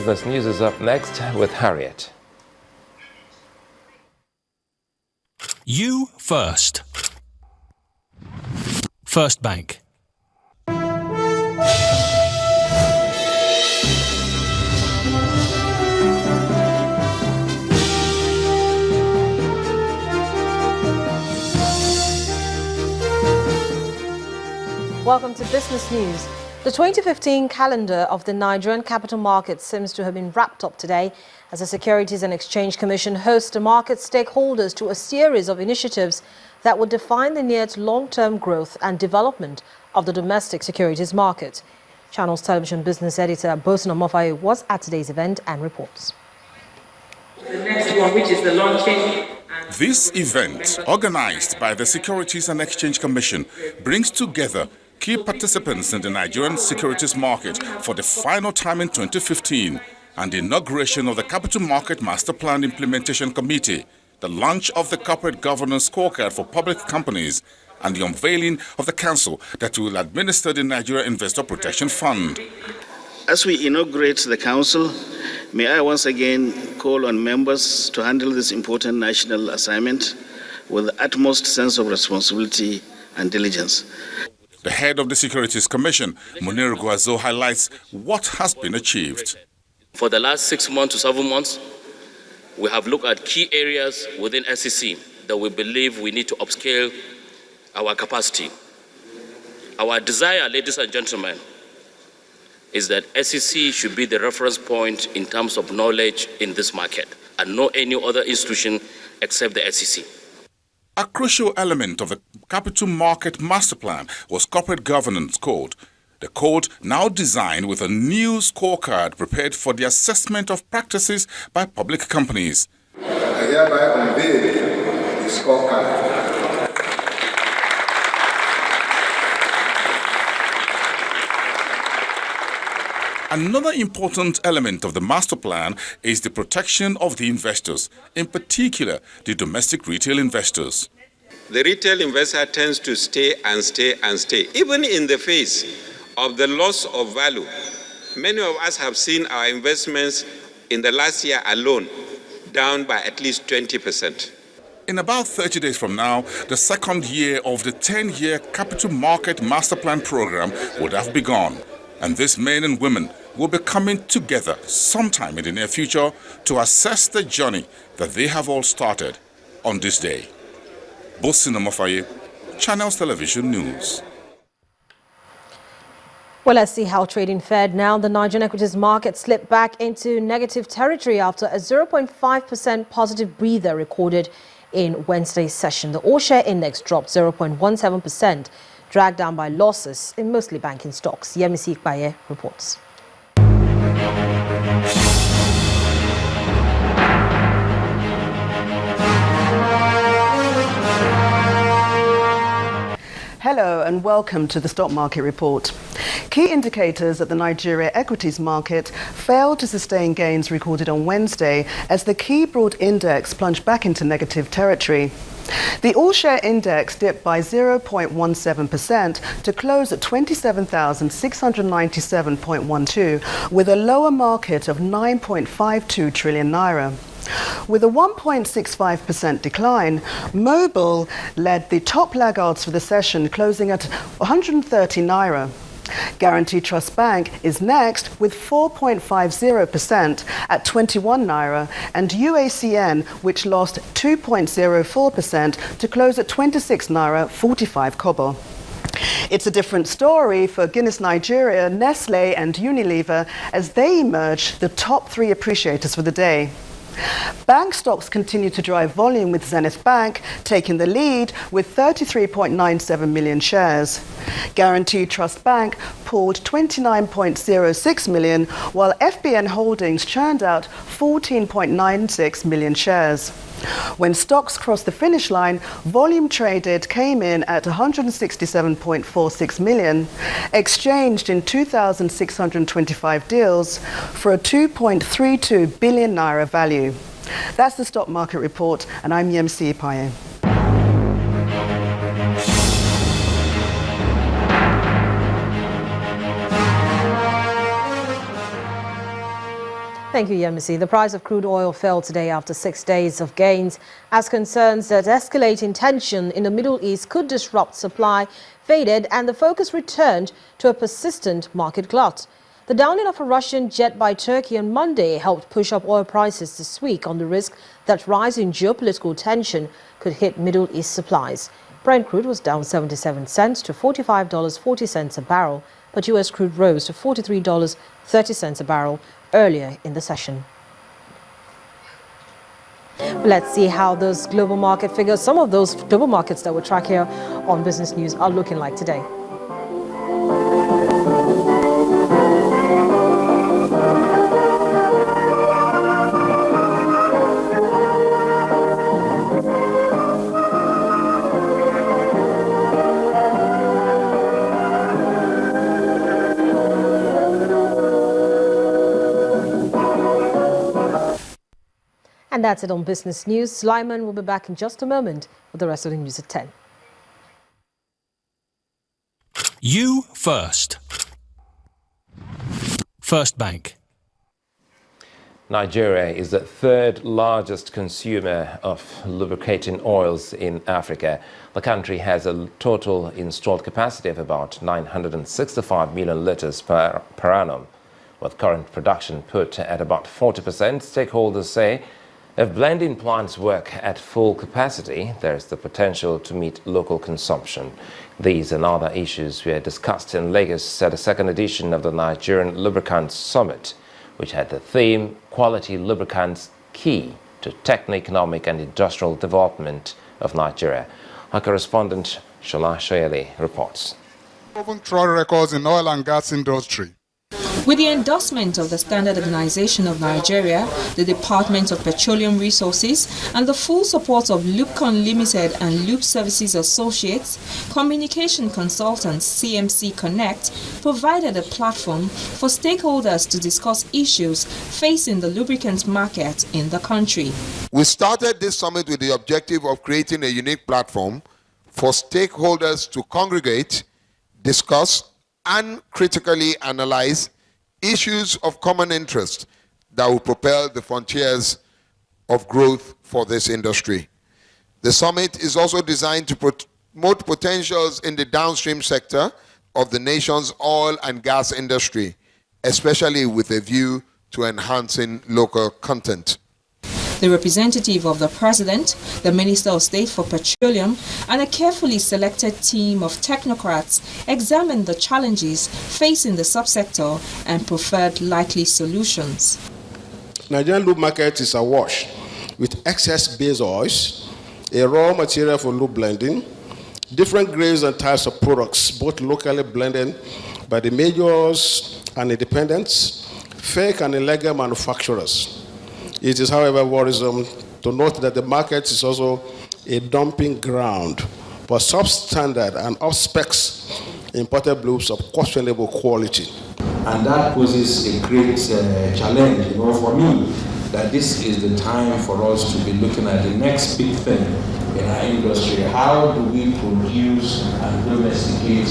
Business News is up next with Harriet. You first. First Bank. Welcome to Business News. The 2015 calendar of the Nigerian capital market seems to have been wrapped up today as the Securities and Exchange Commission hosts the market stakeholders to a series of initiatives that would define the near to long-term growth and development of the domestic securities market. Channel's television business editor Bosun Omofaye was at today's event and reports. The next one, which is the launching. This event, organized by the Securities and Exchange Commission, brings together key participants in the Nigerian securities market for the final time in 2015, and the inauguration of the Capital Market Master Plan Implementation Committee, the launch of the Corporate Governance Scorecard for public companies, and the unveiling of the council that will administer the Nigeria Investor Protection Fund. As we inaugurate the council, may I once again call on members to handle this important national assignment with the utmost sense of responsibility and diligence. The head of the Securities Commission, Munir Guazo, highlights what has been achieved. For the last 6 months to 7 months, we have looked at key areas within SEC that we believe we need to upscale our capacity. Our desire, ladies and gentlemen, is that SEC should be the reference point in terms of knowledge in this market, and no any other institution except the SEC. A crucial element of the Capital Market Master Plan was Corporate Governance Code. The code, now designed with a new scorecard prepared for the assessment of practices by public companies. I hereby unveil the scorecard. Another important element of the master plan is the protection of the investors, in particular the domestic retail investors. The retail investor tends to stay and stay and stay, even in the face of the loss of value. Many of us have seen our investments in the last year alone down by at least 20%. In about 30 days from now, the second year of the 10-year Capital Market Master Plan program would have begun. And these men and women will be coming together sometime in the near future to assess the journey that they have all started on this day. Bosun Omofaye, Channels Television News. Well, let's see how trading fared now. The Nigerian equities market slipped back into negative territory after a 0.5% positive breather recorded in Wednesday's session. The all-share index dropped 0.17%. dragged down by losses in mostly banking stocks. Yemisi Ikpaye reports. Hello and welcome to the Stock Market Report. Key indicators at the Nigeria equities market failed to sustain gains recorded on Wednesday as the key broad index plunged back into negative territory. The all-share index dipped by 0.17% to close at 27,697.12 with a lower market of 9.52 trillion naira. With a 1.65% decline, Mobil led the top laggards for the session, closing at 130 naira. Guarantee Trust Bank is next with 4.50% at 21 naira, and UACN, which lost 2.04% to close at 26 naira 45 kobo. It's a different story for Guinness Nigeria, Nestle and Unilever as they emerge the top three appreciators for the day. Bank stocks continue to drive volume, with Zenith Bank taking the lead with 33.97 million shares. Guarantee Trust Bank pulled 29.06 million, while FBN Holdings churned out 14.96 million shares. When stocks crossed the finish line, volume traded came in at 167.46 million, exchanged in 2,625 deals for a 2.32 billion naira value. That's the Stock Market Report, and I'm Yemisi Ikpaye. Thank you, Yemisi. The price of crude oil fell today after 6 days of gains, as concerns that escalating tension in the Middle East could disrupt supply faded and the focus returned to a persistent market glut. The downing of a Russian jet by Turkey on Monday helped push up oil prices this week on the risk that rising geopolitical tension could hit Middle East supplies. Brent crude was down 77 cents to $45.40 a barrel, but U.S. crude rose to $43.30 a barrel earlier in the session. Let's see how those global market figures, some of those global markets that we track here on Business News, are looking like today. And that's it on Business News. Slyman will be back in just a moment with the rest of the news at 10. You first. First Bank. Nigeria is the third largest consumer of lubricating oils in Africa. The country has a total installed capacity of about 965 million litres per annum. With current production put at about 40%, stakeholders say if blending plants work at full capacity, there is the potential to meet local consumption. These and other issues were discussed in Lagos at the second edition of the Nigerian Lubricants Summit, which had the theme Quality Lubricants Key to Techno-Economic and Industrial Development of Nigeria. Our correspondent Shola Shoyele reports. Proven track records in oil and gas industry. With the endorsement of the Standard Organization of Nigeria, the Department of Petroleum Resources, and the full support of Lubcon Limited and Lube Services Associates, communication consultants CMC Connect provided a platform for stakeholders to discuss issues facing the lubricants market in the country. We started this summit with the objective of creating a unique platform for stakeholders to congregate, discuss, and critically analyze issues of common interest that will propel the frontiers of growth for this industry. The summit is also designed to promote potentials in the downstream sector of the nation's oil and gas industry, especially with a view to enhancing local content. The representative of the President, the Minister of State for Petroleum, and a carefully selected team of technocrats examined the challenges facing the subsector and preferred likely solutions. Nigerian lube market is awash with excess base oils, a raw material for lube blending, different grades and types of products, both locally blended by the majors and independents, fake and illegal manufacturers. It is, however, worrisome to note that the market is also a dumping ground for substandard and off-specs imported lubes of questionable quality. And that poses a great challenge, for me, that this is the time for us to be looking at the next big thing in our industry. How do we produce and domesticate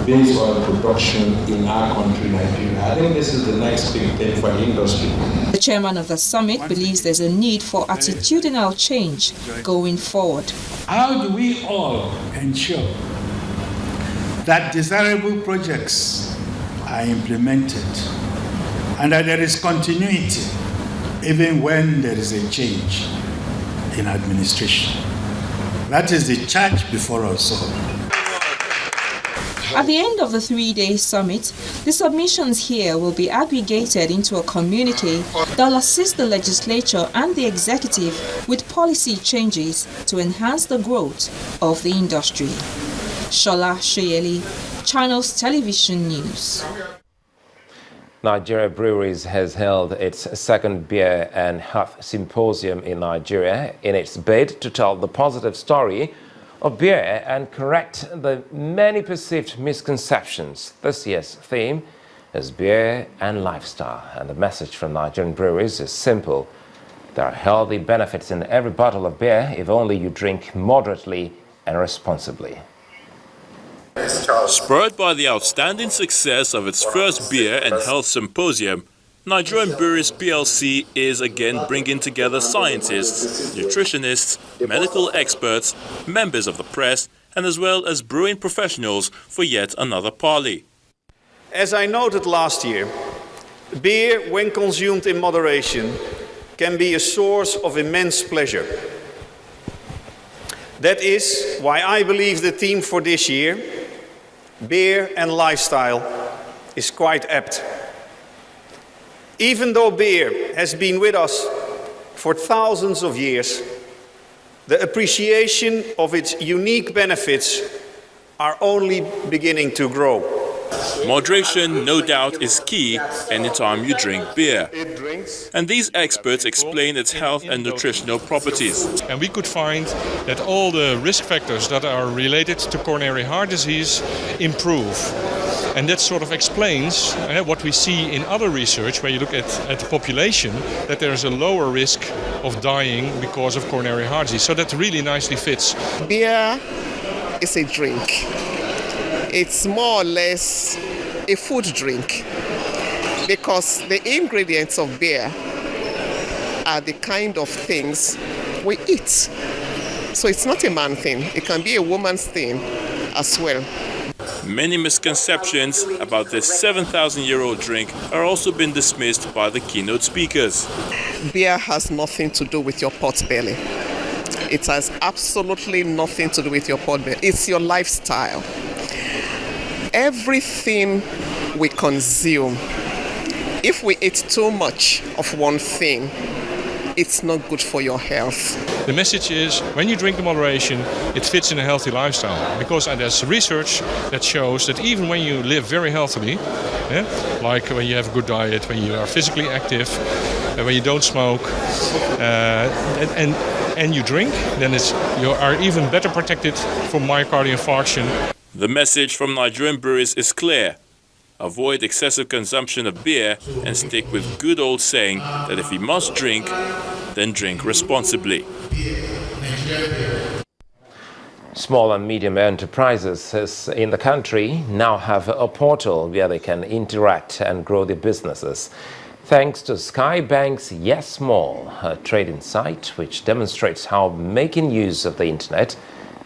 base oil production in our country, Nigeria? I think this is the next big thing for the industry. The chairman of the summit believes there's a need for attitudinal change going forward. How do we all ensure that desirable projects are implemented and that there is continuity even when there is a change in administration? That is the charge before us all. At the end of the 3-day summit, the submissions here will be aggregated into a communique that will assist the legislature and the executive with policy changes to enhance the growth of the industry. Shola Shoyele, Channels Television News. Nigeria Breweries has held its second beer and health symposium in Nigeria in its bid to tell the positive story of beer and correct the many perceived misconceptions. This year's theme is beer and lifestyle, and the message from Nigerian Breweries is simple. There are healthy benefits in every bottle of beer if only you drink moderately and responsibly. Spurred by the outstanding success of its first beer and health symposium, Nigerian Breweries PLC is again bringing together scientists, nutritionists, medical experts, members of the press, and as well as brewing professionals for yet another parley. As I noted last year, beer, when consumed in moderation, can be a source of immense pleasure. That is why I believe the theme for this year, beer and lifestyle, is quite apt. Even though beer has been with us for thousands of years, the appreciation of its unique benefits are only beginning to grow. Moderation, no doubt, is key anytime you drink beer. And these experts explain its health and nutritional properties. And we could find that all the risk factors that are related to coronary heart disease improve. And that sort of explains what we see in other research, where you look at the population, that there's a lower risk of dying because of coronary heart disease. So that really nicely fits. Beer is a drink. It's more or less a food drink because the ingredients of beer are the kind of things we eat. So it's not a man thing, it can be a woman's thing as well. Many misconceptions about this 7,000-year-old drink are also been dismissed by the keynote speakers. Beer has nothing to do with your pot belly. It has absolutely nothing to do with your pot belly. It's your lifestyle. Everything we consume, if we eat too much of one thing, it's not good for your health. The message is, when you drink in moderation, it fits in a healthy lifestyle. Because there's research that shows that even when you live very healthily, like when you have a good diet, when you are physically active, when you don't smoke, and you drink, then you are even better protected from myocardial infarction. The message from Nigerian breweries is clear. Avoid excessive consumption of beer and stick with good old saying that if you must drink, then drink responsibly. Small and medium enterprises in the country now have a portal where they can interact and grow their businesses. Thanks to Skybank's Yes Small, a trading site which demonstrates how making use of the internet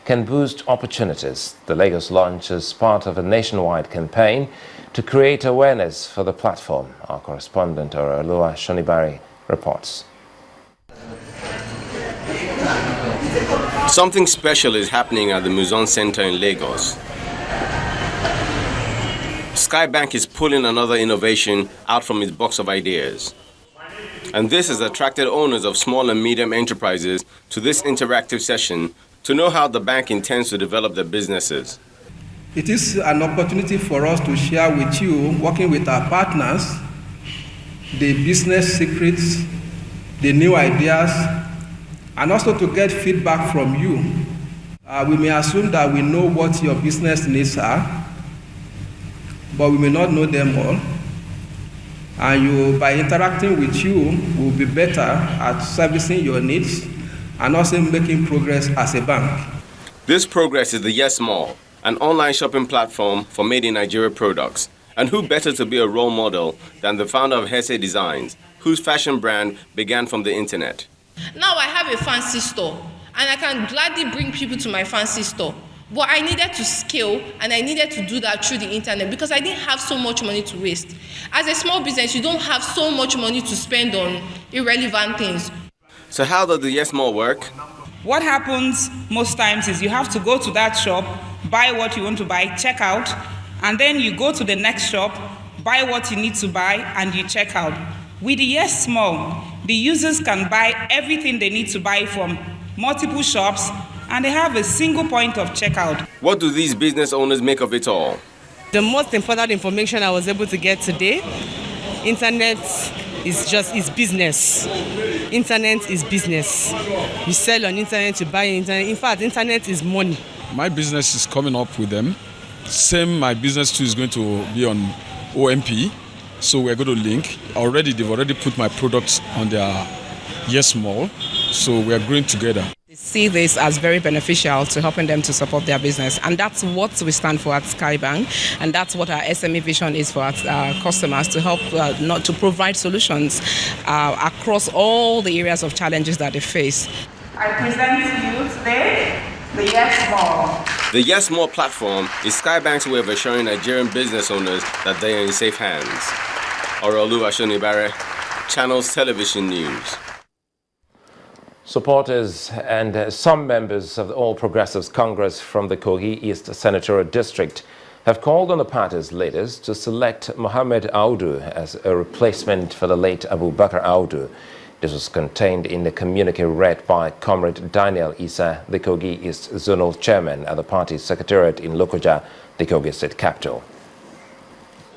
can boost opportunities. The Lagos launch is part of a nationwide campaign to create awareness for the platform. Our correspondent, Olua Shonibari, reports. Something special is happening at the Muzon Center in Lagos. Skybank is pulling another innovation out from its box of ideas. And this has attracted owners of small and medium enterprises to this interactive session to know how the bank intends to develop their businesses. It is an opportunity for us to share with you, working with our partners, the business secrets, the new ideas, and also to get feedback from you. We may assume that we know what your business needs are, but we may not know them all. And by interacting with you, we'll be better at servicing your needs and also making progress as a bank. This progress is the Yes Mall, an online shopping platform for made in Nigeria products. And who better to be a role model than the founder of Hesse Designs, whose fashion brand began from the internet. Now I have a fancy store, and I can gladly bring people to my fancy store. But I needed to scale, and I needed to do that through the internet because I didn't have so much money to waste. As a small business, you don't have so much money to spend on irrelevant things. So how does the Yes Mall work? What happens most times is you have to go to that shop, buy what you want to buy, check out, and then you go to the next shop, buy what you need to buy, and you check out. With the Yes Small, the users can buy everything they need to buy from multiple shops, and they have a single point of checkout. What do these business owners make of it all? The most important information I was able to get today, internet is business. Internet is business. You sell on internet, you buy on internet. In fact, internet is money. My business is coming up with them. Same, my business too is going to be on OMP. So we're going to link. They've already put my products on their Yes Mall. So we're growing together. See this as very beneficial to helping them to support their business, and that's what we stand for at Skybank, and that's what our SME vision is for our customers, to help not to provide solutions across all the areas of challenges that they face. I present to you today the Yes More. The Yes More platform is Skybank's way of assuring Nigerian business owners that they are in safe hands. Orolu Ashonibare, Channels Television News. Supporters and some members of the All Progressives Congress from the Kogi East Senatorial District have called on the party's leaders to select Mohammed Audu as a replacement for the late Abubakar Audu. This was contained in the communique read by Comrade Daniel Issa, the Kogi East Zonal Chairman at the party's secretariat in Lokoja, the Kogi State capital.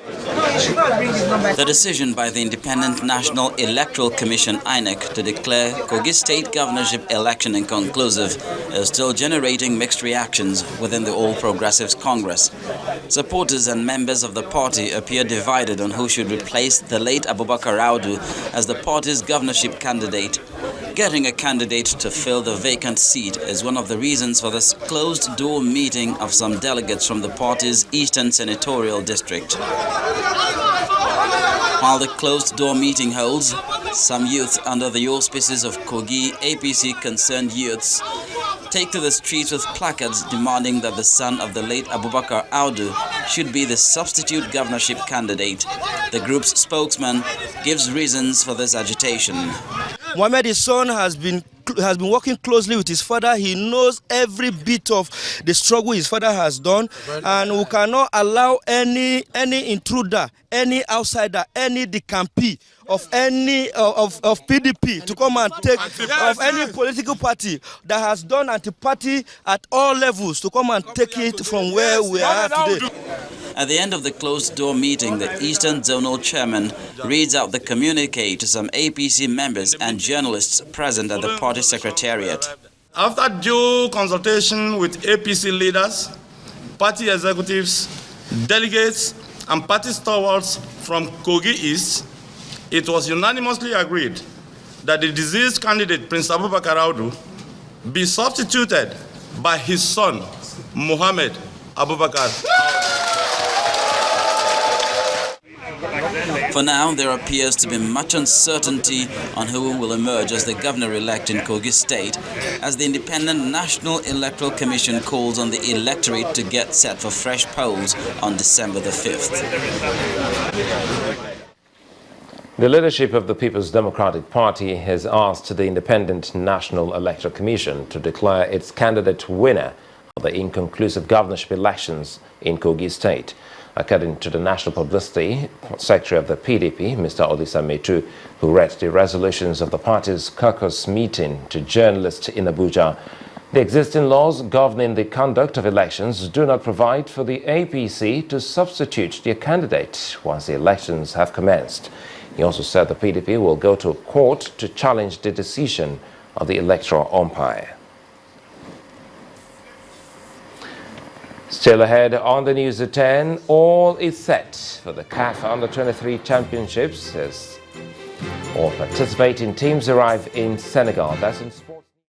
The decision by the Independent National Electoral Commission (INEC) to declare Kogi State governorship election inconclusive is still generating mixed reactions within the All Progressives Congress. Supporters and members of the party appear divided on who should replace the late Abubakar Audu as the party's governorship candidate. Getting a candidate to fill the vacant seat is one of the reasons for this closed-door meeting of some delegates from the party's Eastern Senatorial District. While the closed-door meeting holds, some youth under the auspices of Kogi APC Concerned Youths take to the streets with placards demanding that the son of the late Abubakar Audu should be the substitute governorship candidate. The group's spokesman gives reasons for this agitation. Mohammed, his son, has been working closely with his father. He knows every bit of the struggle his father has done, and we cannot allow any intruder, any outsider, any decampi of any of PDP to come and take of any political party that has done anti-party at all levels to come and take it from where we are today. At the end of the closed-door meeting, the Eastern Zonal Chairman reads out the communique to some APC members and journalists present at the party secretariat. After due consultation with APC leaders, party executives, delegates, and party stalwarts from Kogi East, it was unanimously agreed that the deceased candidate, Prince Abubakar Audu, be substituted by his son, Mohammed Abubakar. For now, there appears to be much uncertainty on who will emerge as the governor-elect in Kogi State, as the Independent National Electoral Commission calls on the electorate to get set for fresh polls on December the 5th. The leadership of the People's Democratic Party has asked the Independent National Electoral Commission to declare its candidate winner of the inconclusive governorship elections in Kogi State. According to the National Publicity Secretary of the PDP, Mr. Olisa Metu, who read the resolutions of the party's caucus meeting to journalists in Abuja, the existing laws governing the conduct of elections do not provide for the APC to substitute their candidate once the elections have commenced. He also said the PDP will go to court to challenge the decision of the electoral umpire. Still ahead on the news at 10, all is set for the CAF Under-23 Championships as all participating teams arrive in Senegal. That's in sport.